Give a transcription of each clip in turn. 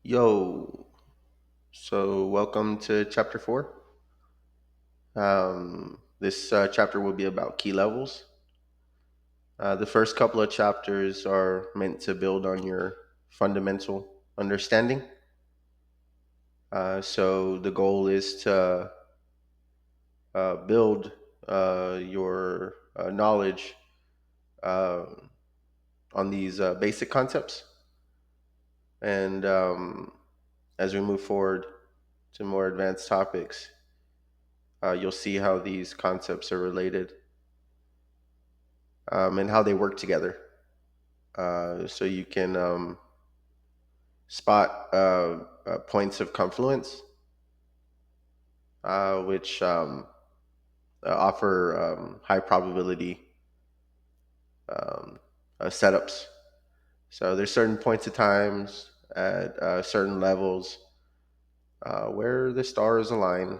Yo, so welcome to chapter 4. This chapter will be about key levels. The first couple of chapters are meant to build on your fundamental understanding. So the goal is to build your knowledge uh, on these basic concepts. And as we move forward to more advanced topics, you'll see how these concepts are related and how they work together. So you can spot points of confluence, which offer high probability um, setups. So there's certain points of times at certain levels where the stars align.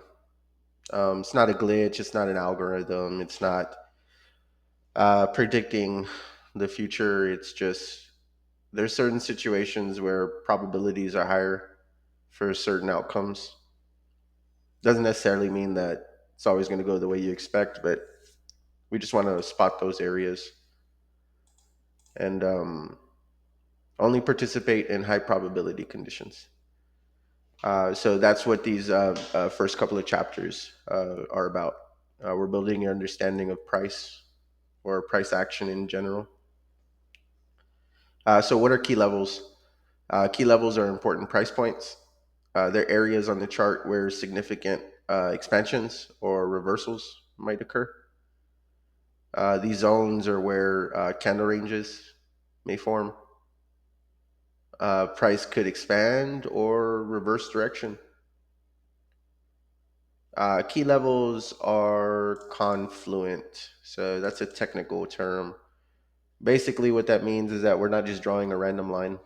It's not a glitch. It's not an algorithm. It's not predicting the future. It's just there's certain situations where probabilities are higher for certain outcomes. Doesn't necessarily mean that it's always going to go the way you expect, but we just want to spot those areas and only participate in high probability conditions. So that's what these first couple of chapters are about. We're building your understanding of price or price action in general. So, what are key levels? Key levels are important price points. They're areas on the chart where significant expansions or reversals might occur. These zones are where candle ranges may form. Price could expand or reverse direction. Key levels are confluent. So that's a technical term. Basically, what that means is that we're not just drawing a random line.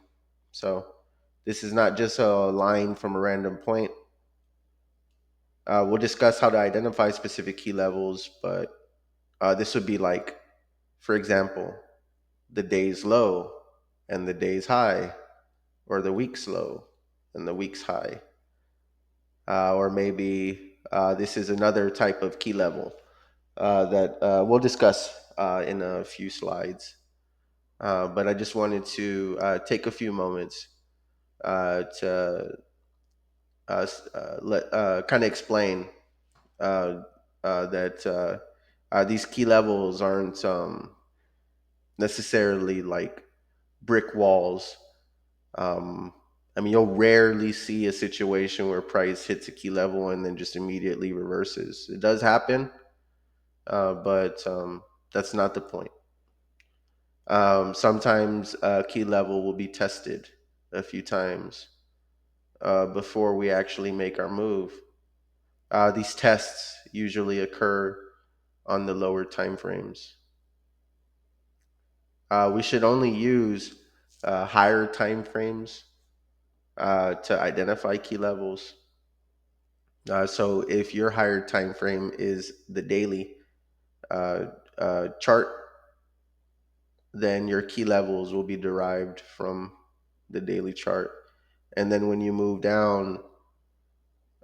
So this is not just a line from a random point. We'll discuss how to identify specific key levels, but this would be like, for example, the day's low and the day's high, or the week's low and the week's high. Or maybe this is another type of key level that we'll discuss in a few slides. But I just wanted to take a few moments to let kind of explain uh, that these key levels aren't necessarily like brick walls. Um, I mean, you'll rarely see a situation where price hits a key level and then just immediately reverses. It does happen, but that's not the point. Sometimes a key level will be tested a few times before we actually make our move. These tests usually occur on the lower time frames. We should only use higher time frames to identify key levels. So if your higher time frame is the daily uh, chart, then your key levels will be derived from the daily chart. And then when you move down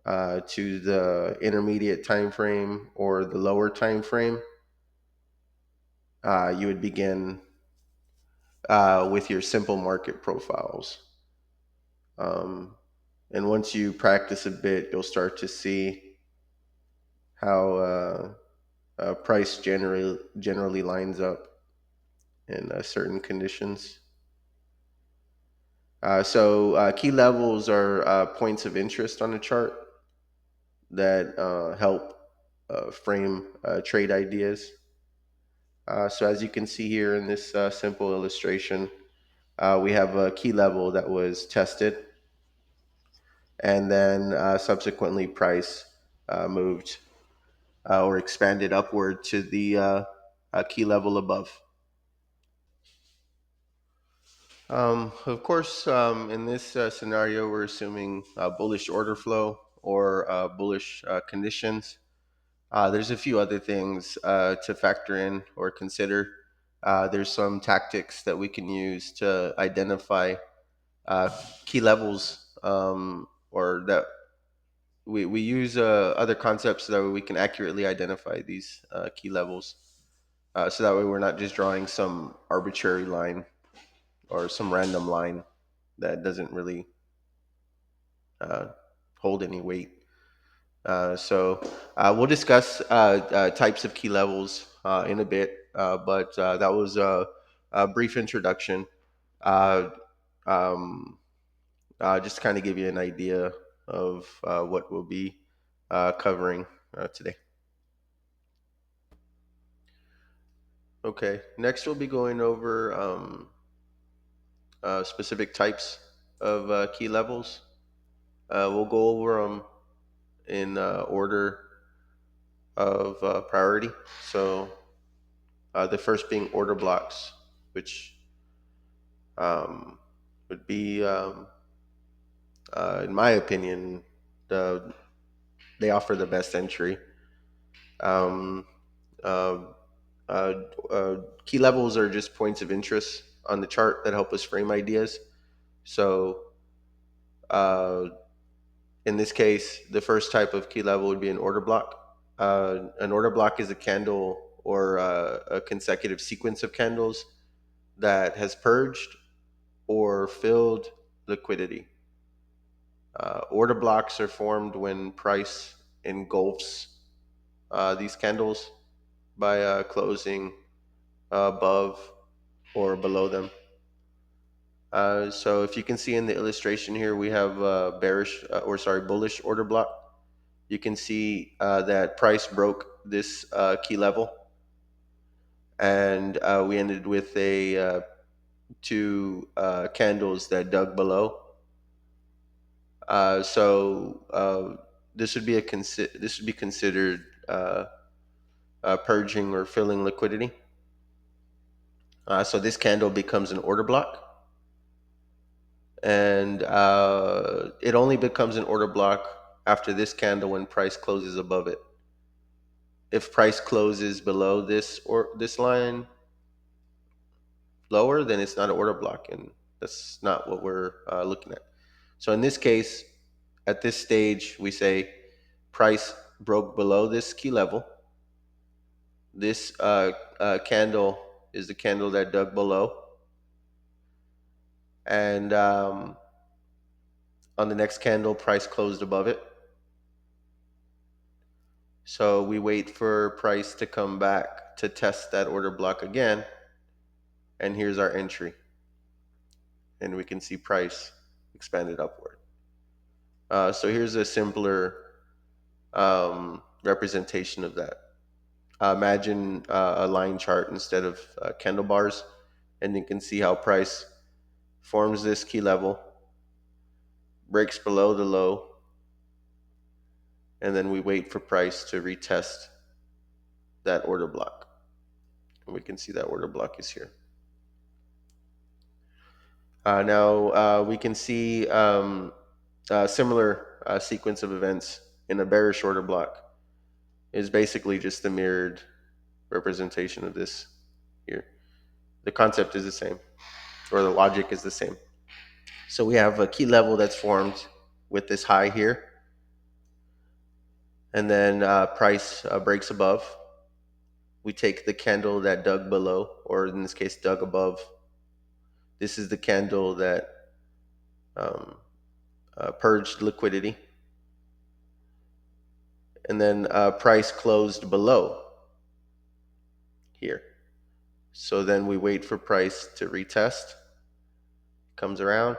to the intermediate time frame or the lower time frame, you would begin with your simple market profiles. Um, and once you practice a bit, you'll start to see how price generally lines up in certain conditions. So key levels are points of interest on the chart that help frame trade ideas. So as you can see here in this simple illustration, we have a key level that was tested, and then subsequently price moved or expanded upward to the key level above. Of course, in this scenario, we're assuming bullish order flow or bullish conditions. There's a few other things to factor in or consider. There's some tactics that we can use to identify uh, key levels or that we use other concepts so that we can accurately identify these key levels. So that way we're not just drawing some arbitrary line or some random line that doesn't really uh, hold any weight. So we'll discuss types of key levels in a bit, but that was a brief introduction. Uh, um, just to kind of give you an idea of what we'll be covering today. Okay, next we'll be going over specific types of key levels. We'll go over them in order of priority. So the first being order blocks, which um, would be, in my opinion, the they offer the best entry. Um, uh, uh, Key levels are just points of interest on the chart that help us frame ideas. So uh, in this case, the first type of key level would be an order block. An order block is a candle or a consecutive sequence of candles that has purged or filled liquidity. Order blocks are formed when price engulfs these candles by closing above or below them. So if you can see in the illustration here, we have bullish order block. You can see that price broke this key level, and we ended with a two candles that dug below. So this would be considered purging or filling liquidity. So this candle becomes an order block, and it only becomes an order block after this candle when price closes above it. If price closes below this line lower, then it's not an order block, and that's not what we're looking at. So in this case, at this stage, we say price broke below this key level. This candle is the candle that dug below, and on the next candle, price closed above it. So we wait for price to come back to test that order block again, and here's our entry, and we can see price expanded upward. So here's a simpler representation of that. Imagine a line chart instead of candle bars, and you can see how price forms this key level, breaks below the low, and then we wait for price to retest that order block. And we can see that order block is here. Now we can see a similar sequence of events in a bearish order block is basically just the mirrored representation of this here. The concept is the same, or the logic is the same. So we have a key level that's formed with this high here, and then price breaks above. We take the candle that dug below, or in this case, dug above. This is the candle that um, purged liquidity. And then price closed below here. So then we wait for price to retest, comes around,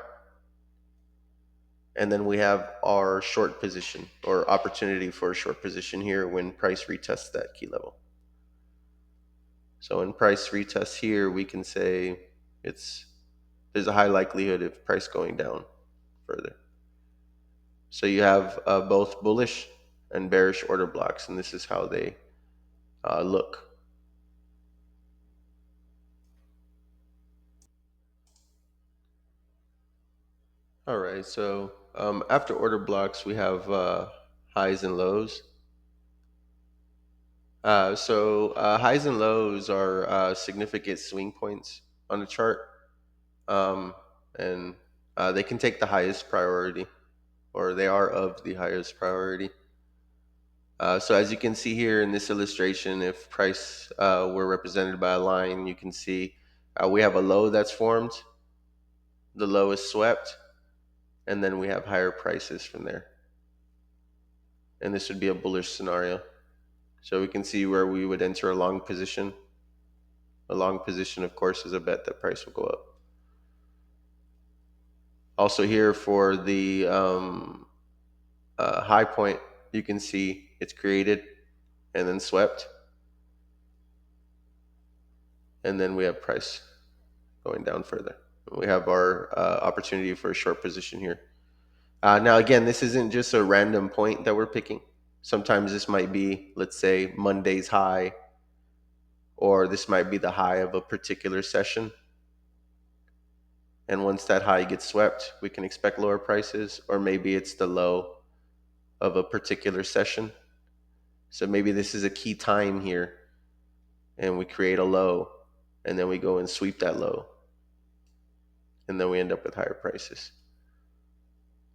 and then we have our short position or opportunity for a short position here when price retests that key level. So when price retests here, we can say there's a high likelihood of price going down further. So you have both bullish and bearish order blocks, and this is how they look. All right, so after order blocks, we have highs and lows. Highs and lows are significant swing points on the chart, um, and they can take the highest priority or they are of the highest priority. So as you can see here in this illustration, if price were represented by a line, you can see we have a low that's formed, the low is swept, and then we have higher prices from there. And this would be a bullish scenario. So we can see where we would enter a long position. A long position, of course, is a bet that price will go up. Also here for the high point, you can see it's created and then swept. And then we have price going down further. We have our opportunity for a short position here. Now, again, this isn't just a random point that we're picking. Sometimes this might be, let's say, Monday's high, or this might be the high of a particular session. And once that high gets swept, we can expect lower prices, or maybe it's the low of a particular session. So maybe this is a key time here, and we create a low, and then we go and sweep that low, and then we end up with higher prices.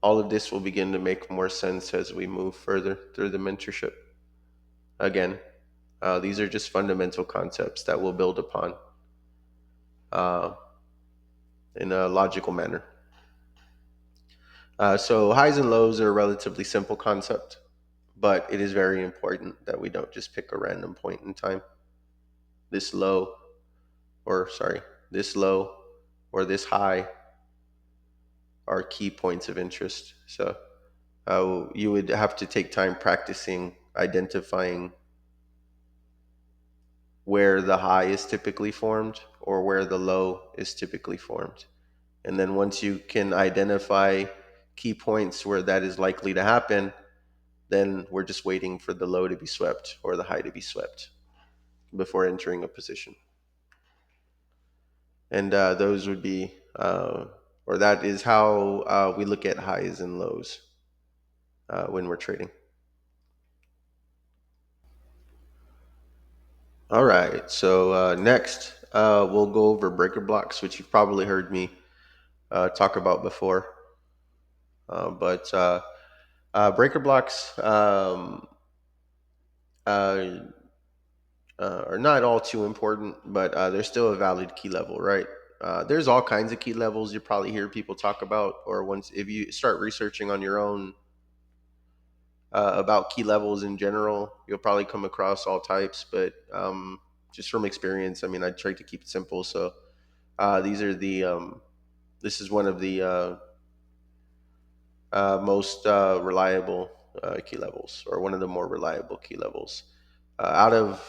All of this will begin to make more sense as we move further through the mentorship. Again, these are just fundamental concepts that we'll build upon uh, in a logical manner. So highs and lows are a relatively simple concept, but it is very important that we don't just pick a random point in time. This low, or sorry, this low or this high are key points of interest. So you would have to take time practicing identifying where the high is typically formed or where the low is typically formed. And then once you can identify key points where that is likely to happen, then we're just waiting for the low to be swept or the high to be swept before entering a position. And those would be, or that is how we look at highs and lows when we're trading. All right, so next we'll go over breaker blocks, which you've probably heard me talk about before. But breaker blocks uh, are not all too important, but they're still a valid key level, right? There's all kinds of key levels you probably hear people talk about, or once if you start researching on your own about key levels in general, you'll probably come across all types. But just from experience, I mean, I try to keep it simple. So these are the this is one of the most reliable key levels, or one of the more reliable key levels out of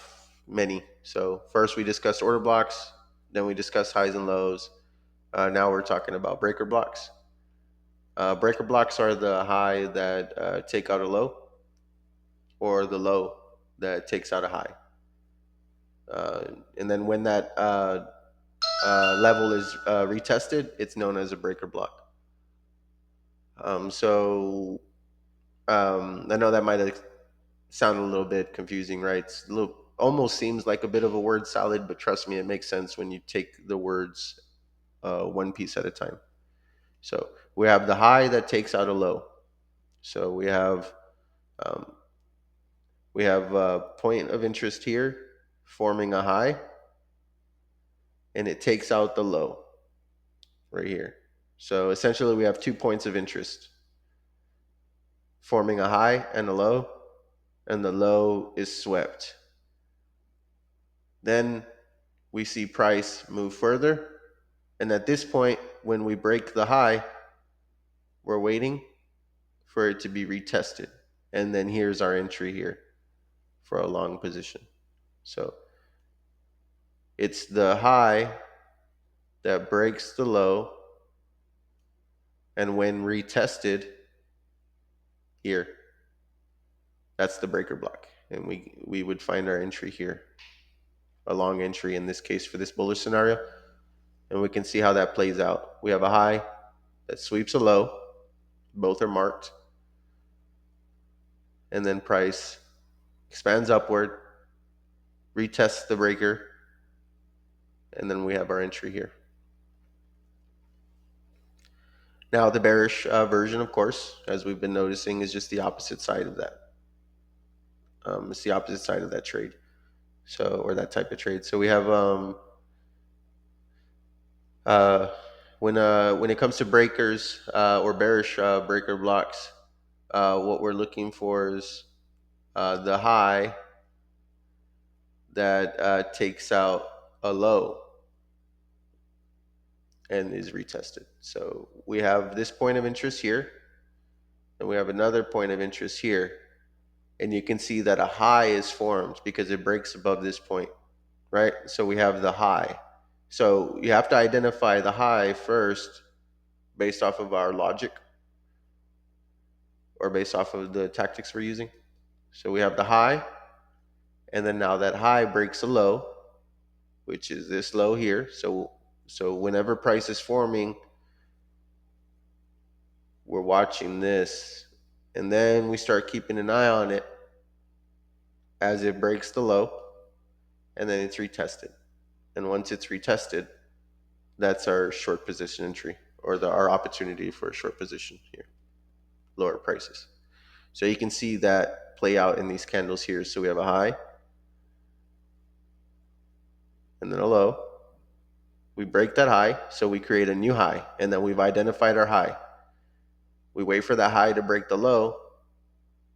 many. So first we discussed order blocks, then we discussed highs and lows. Now we're talking about breaker blocks. Breaker blocks are the high that take out a low, or the low that takes out a high. And then when that level is retested, it's known as a breaker block. So I know that might sound a little bit confusing, right? It's a little, almost seems like a bit of a word salad, but trust me, it makes sense when you take the words one piece at a time. So we have the high that takes out a low. So um, we have a point of interest here forming a high, and it takes out the low right here. So essentially, we have 2 points of interest forming a high and a low, and the low is swept. Then we see price move further, and at this point, when we break the high, we're waiting for it to be retested. And then here's our entry here for a long position. So it's the high that breaks the low, and when retested here, that's the breaker block. And we would find our entry here, a long entry in this case for this bullish scenario. And we can see how that plays out. We have a high that sweeps a low, both are marked, and then price expands upward, retests the breaker, and then we have our entry here. Now, the bearish version, of course, as we've been noticing, is just the opposite side of that. It's the opposite side of that trade. So, or that type of trade. So we have uh, when it comes to breakers or bearish breaker blocks, what we're looking for is the high that takes out a low and is retested. So we have this point of interest here, and we have another point of interest here. And you can see that a high is formed because it breaks above this point, right? So we have the high. So you have to identify the high first based off of our logic or based off of the tactics we're using. So we have the high, and then now that high breaks a low, which is this low here. So whenever price is forming, we're watching this, and then we start keeping an eye on it as it breaks the low, and then it's retested. And once it's retested, that's our short position entry or our opportunity for a short position here, lower prices. So you can see that play out in these candles here. So we have a high and then a low. We break that high, so we create a new high, and then we've identified our high. We wait for that high to break the low,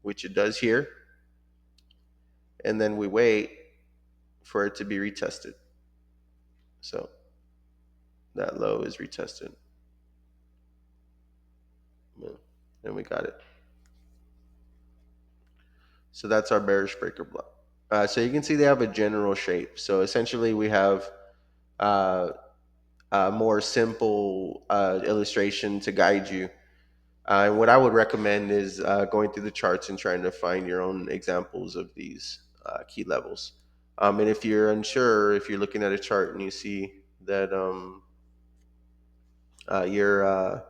which it does here, and then we wait for it to be retested. So that low is retested. And we got it. So that's our bearish breaker block. So you can see they have a general shape. So essentially we have uh, a more simple illustration to guide you. And what I would recommend is going through the charts and trying to find your own examples of these key levels. And if you're unsure, if you're looking at a chart and you see that you're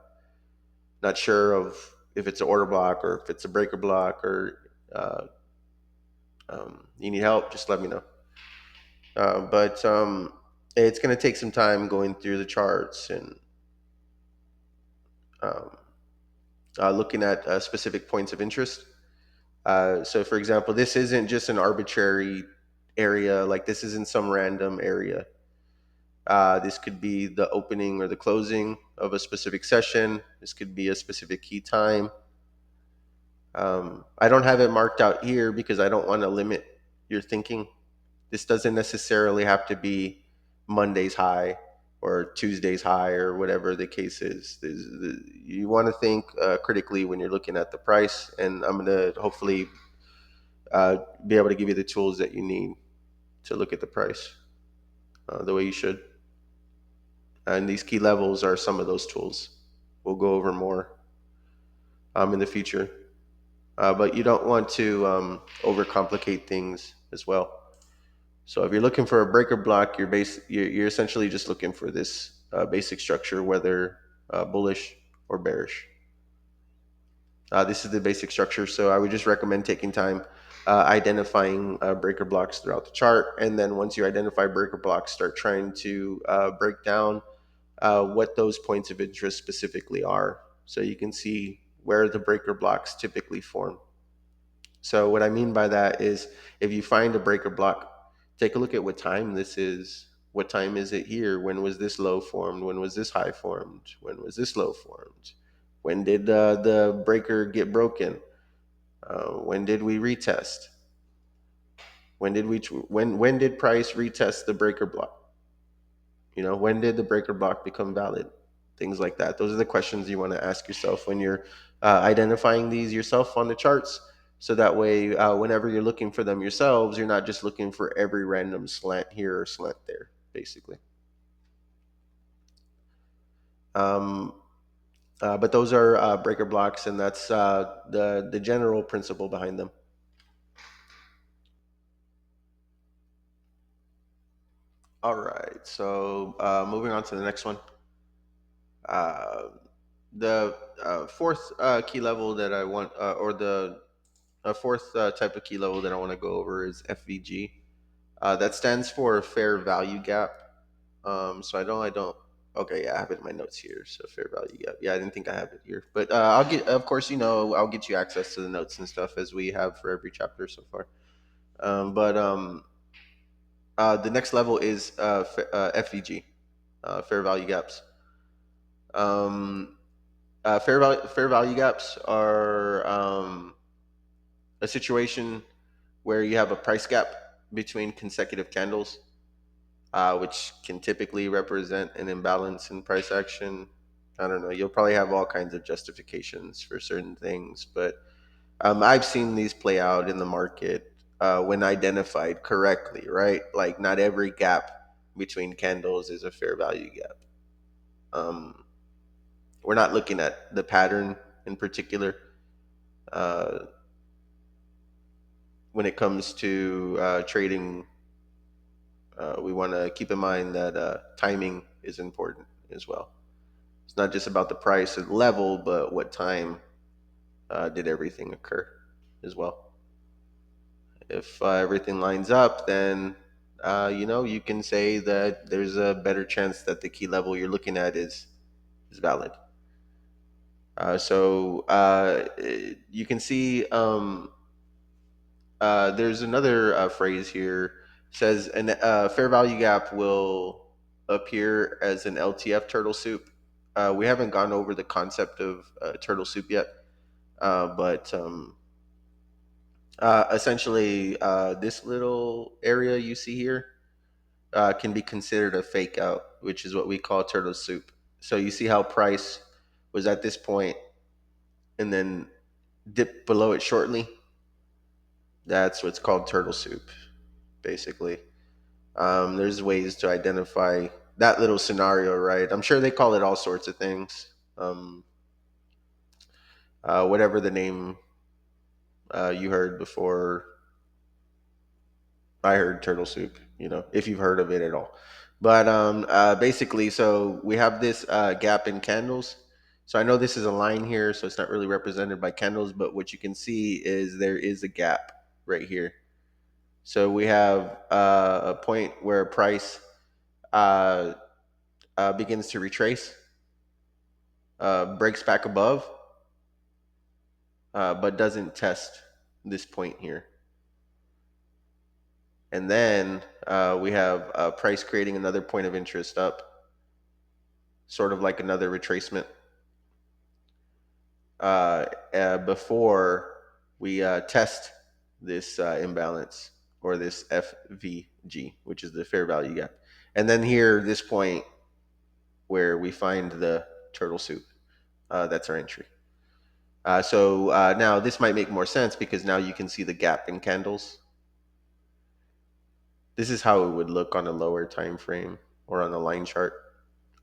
not sure of if it's an order block or if it's a breaker block or you need help, just let me know. But it's going to take some time going through the charts and um, looking at specific points of interest. So, for example, this isn't just an arbitrary area, like this isn't some random area. This could be the opening or the closing of a specific session. This could be a specific key time. I don't have it marked out here because I don't want to limit your thinking. This doesn't necessarily have to be Monday's high or Tuesday's high or whatever the case is. You want to think critically when you're looking at the price, and I'm going to hopefully be able to give you the tools that you need to look at the price the way you should. And these key levels are some of those tools. We'll go over more in the future. But you don't want to overcomplicate things as well. So if you're looking for a breaker block, you're essentially just looking for this basic structure, whether bullish or bearish. This is the basic structure, so I would just recommend taking time identifying breaker blocks throughout the chart, and then once you identify breaker blocks, start trying to break down what those points of interest specifically are, so you can see where the breaker blocks typically form. So what I mean by that is if you find a breaker block, take a look at what time this is. What time is it here? When was this low formed? When was this high formed? When was this low formed? When did the breaker get broken? When did we retest? When did price retest the breaker block? You know, when did the breaker block become valid? Things like that. Those are the questions you want to ask yourself when you're identifying these yourself on the charts. So that way, whenever you're looking for them yourselves, you're not just looking for every random slant here or slant there, basically. Um, but those are breaker blocks, and that's the general principle behind them. All right. So moving on to the next one. Uh, the fourth key level that I want, or the fourth type of key level that I want to go over is FVG. That stands for fair value gap. So I don't Okay, yeah, I have it in my notes here. So fair value gap. Yeah, I didn't think I have it here, but I'll get, of course, I'll get you access to the notes and stuff as we have for every chapter so far. But the next level is FVG, fair value gaps. Um, fair value gaps are a situation where you have a price gap between consecutive candles, which can typically represent an imbalance in price action. I don't know. You'll probably have all kinds of justifications for certain things, but I've seen these play out in the market when identified correctly, right? Like, not every gap between candles is a fair value gap. Um, we're not looking at the pattern in particular. Uh, when it comes to trading, we want to keep in mind that timing is important as well. It's not just about the price or the level, but what time did everything occur as well. If everything lines up, then you can say that there's a better chance that the key level you're looking at is valid. So you can see there's another phrase here. Says an fair value gap will appear as an LTF turtle soup. We haven't gone over the concept of turtle soup yet, but essentially, this little area you see here can be considered a fake out, which is what we call turtle soup. So you see how price was at this point and then dipped below it shortly. That's what's called turtle soup, basically. There's ways to identify that little scenario, right? I'm sure they call it all sorts of things. Um, whatever the name you heard before, I heard turtle soup, if you've heard of it at all. But basically, so we have this gap in candles. So I know this is a line here, so it's not really represented by candles, but what you can see is there is a gap right here. So we have a point where price uh, begins to retrace, breaks back above, but doesn't test this point here. And then we have price creating another point of interest up, sort of like another retracement before we test this imbalance or this FVG, which is the fair value gap. And then here, this point where we find the turtle soup, that's our entry. So now this might make more sense because now you can see the gap in candles. This is how it would look on a lower time frame or on a line chart.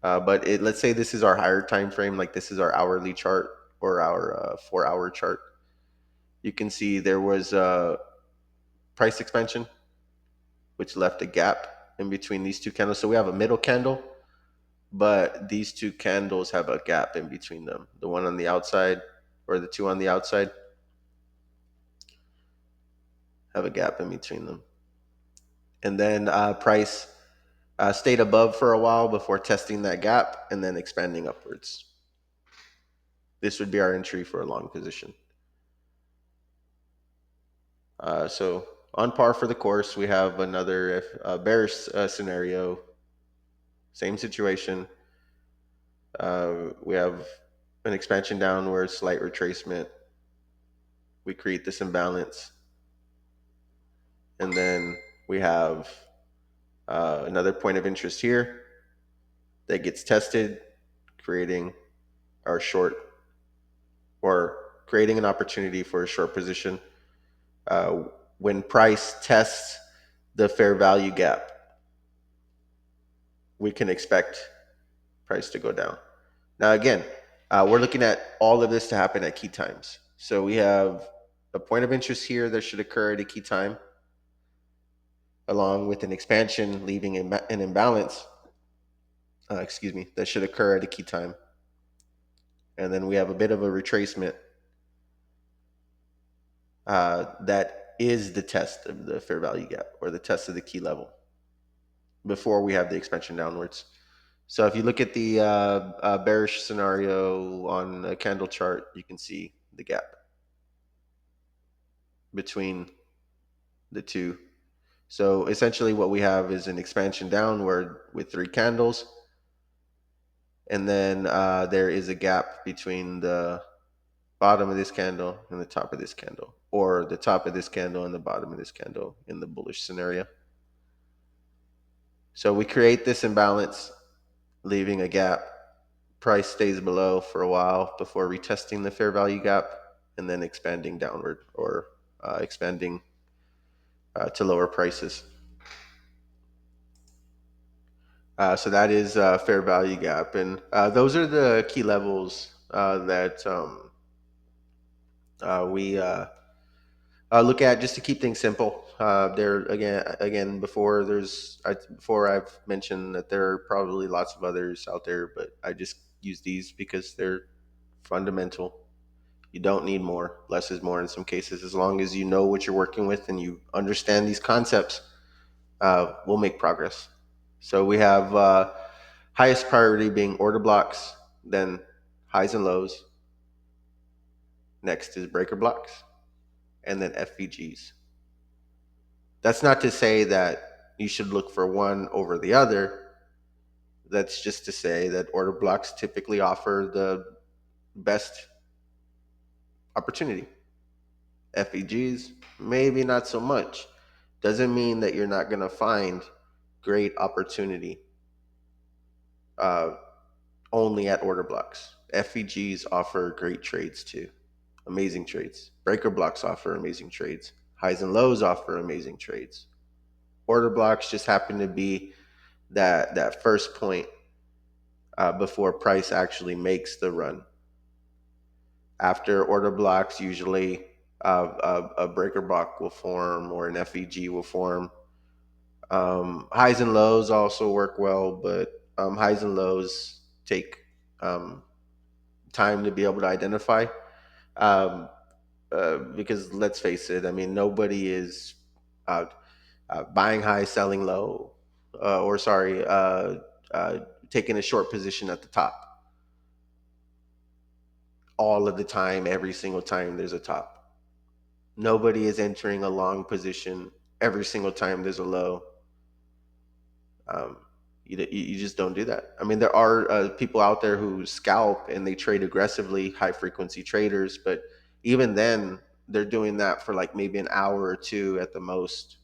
But let's say this is our higher time frame, like this is our hourly chart or our 4 hour chart. You can see there was a price expansion, which left a gap in between these two candles. So we have a middle candle, but these two candles have a gap in between them. The one on the outside or the two on the outside have a gap in between them. And then price stayed above for a while before testing that gap and then expanding upwards. This would be our entry for a long position. So on par for the course, we have another bearish scenario, same situation. We have an expansion downward, slight retracement. We create this imbalance. And then we have another point of interest here that gets tested, creating our short or creating an opportunity for a short position. When price tests the fair value gap, we can expect price to go down. Now, again, we're looking at all of this to happen at key times. So we have a point of interest here that should occur at a key time, along with an expansion leaving an imbalance, that should occur at a key time. And then we have a bit of a retracement that is the test of the fair value gap or the test of the key level before we have the expansion downwards. So if you look at the bearish scenario on a candle chart, you can see the gap between the two. So essentially what we have is an expansion downward with three candles, and then there is a gap between the bottom of this candle and the top of this candle, or the top of this candle and the bottom of this candle in the bullish scenario. So we create this imbalance, leaving a gap. Price stays below for a while before retesting the fair value gap and then expanding downward, or expanding to lower prices. So that is fair value gap, and those are the key levels that we look at just to keep things simple. There again, before I've mentioned that there are probably lots of others out there, but I just use these because they're fundamental. You don't need more. Less is more in some cases. As long as you know what you're working with and you understand these concepts, we'll make progress. So we have highest priority being order blocks, then highs and lows. Next is breaker blocks, and then FVGs. That's not to say that you should look for one over the other. That's just to say that order blocks typically offer the best opportunity. FVGs, maybe not so much. Doesn't mean that you're not going to find great opportunity uh, only at order blocks. FVGs offer great trades too, amazing trades. Breaker blocks offer amazing trades. Highs and lows offer amazing trades. Order blocks just happen to be that first point before price actually makes the run. After order blocks, usually a breaker block will form or an FVG will form. Highs and lows also work well, but highs and lows take um, time to be able to identify. Um, because let's face it, I mean, nobody is uh, buying high, selling low, or sorry, uh, taking a short position at the top all of the time, every single time there's a top. Nobody is entering a long position every single time there's a low. Um, you just don't do that. I mean, there are people out there who scalp and they trade aggressively, high frequency traders, but even then, they're doing that for like maybe an hour or two at the most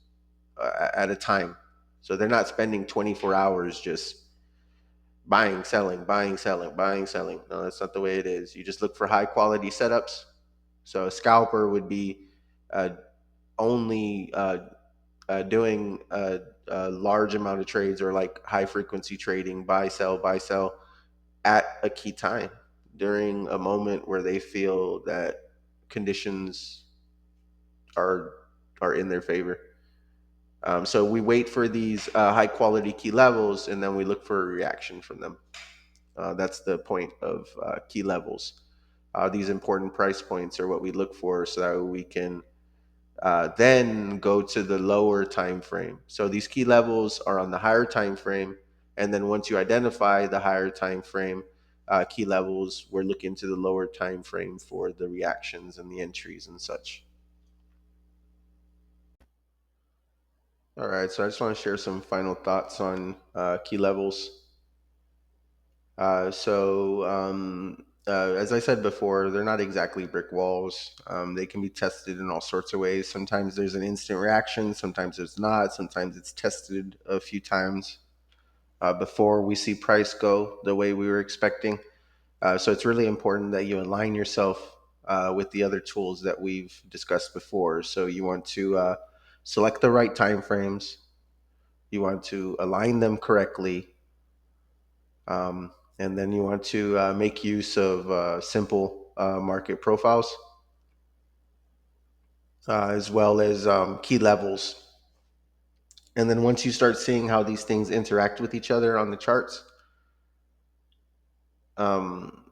at a time. So they're not spending 24 hours just buying, selling, buying, selling, buying, selling. No, that's not the way it is. You just look for high quality setups. So a scalper would be uh, only doing a large amount of trades or like high frequency trading, buy, sell at a key time during a moment where they feel that conditions are are in their favor. So we wait for these high quality key levels and then we look for a reaction from them. That's the point of key levels. These important price points are what we look for so that we can then go to the lower time frame. So these key levels are on the higher time frame, and then once you identify the higher time frame key levels, we're looking to the lower time frame for the reactions and the entries and such. All right, so I just want to share some final thoughts on key levels. As I said before, they're not exactly brick walls. They can be tested in all sorts of ways. Sometimes there's an instant reaction, sometimes there's not, sometimes it's tested a few times before we see price go the way we were expecting. So it's really important that you align yourself with the other tools that we've discussed before. So you want to select the right time frames, you want to align them correctly, and then you want to make use of simple market profiles as well as key levels. And then once you start seeing how these things interact with each other on the charts, um,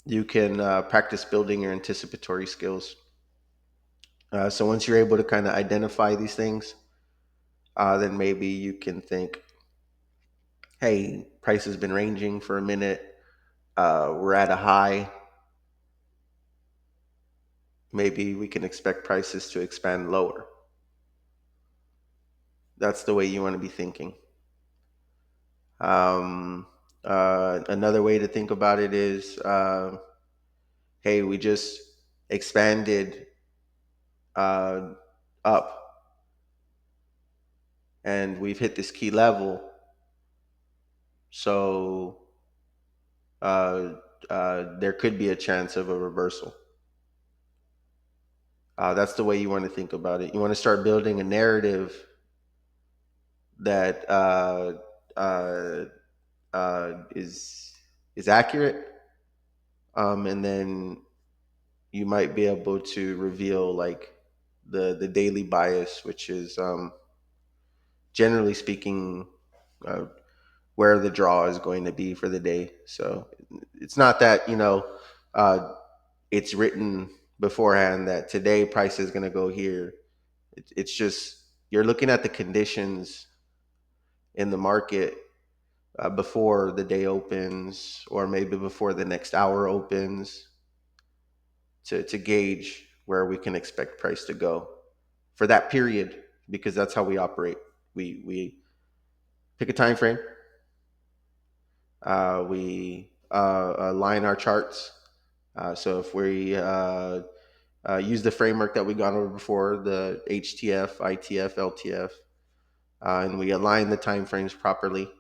you can practice building your anticipatory skills. So once you're able to kind of identify these things, then maybe you can think, hey, price has been ranging for a minute. We're at a high. Maybe we can expect prices to expand lower. That's the way you want to be thinking. Um, Another way to think about it is, hey, we just expanded uh, up and we've hit this key level. So uh, there could be a chance of a reversal. That's the way you want to think about it. You want to start building a narrative that uh, is accurate, and then you might be able to reveal like the daily bias, which is generally speaking uh, where the draw is going to be for the day. So it's not that uh, it's written beforehand that today price is going to go here. It's just you're looking at the conditions in the market before the day opens, or maybe before the next hour opens, to gauge where we can expect price to go for that period, because that's how we operate. We pick a time frame, we align our charts. So if we use the framework that we gone over before, the HTF, ITF, LTF, and we align the time frames properly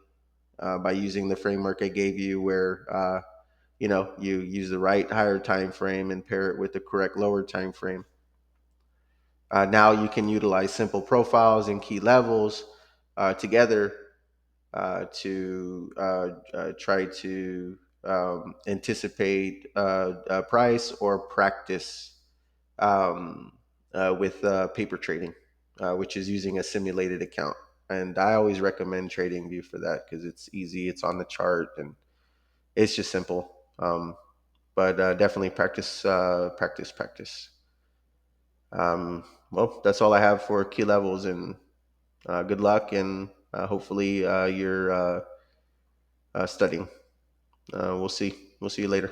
by using the framework I gave you, where you use the right higher time frame and pair it with the correct lower time frame. Now you can utilize simple profiles and key levels together to try to anticipate price, or practice with paper trading, which is using a simulated account. And I always recommend TradingView for that because it's easy, it's on the chart, and it's just simple. But definitely practice, practice, practice. Well, that's all I have for key levels, and good luck, and hopefully you're studying. We'll see. We'll see you later.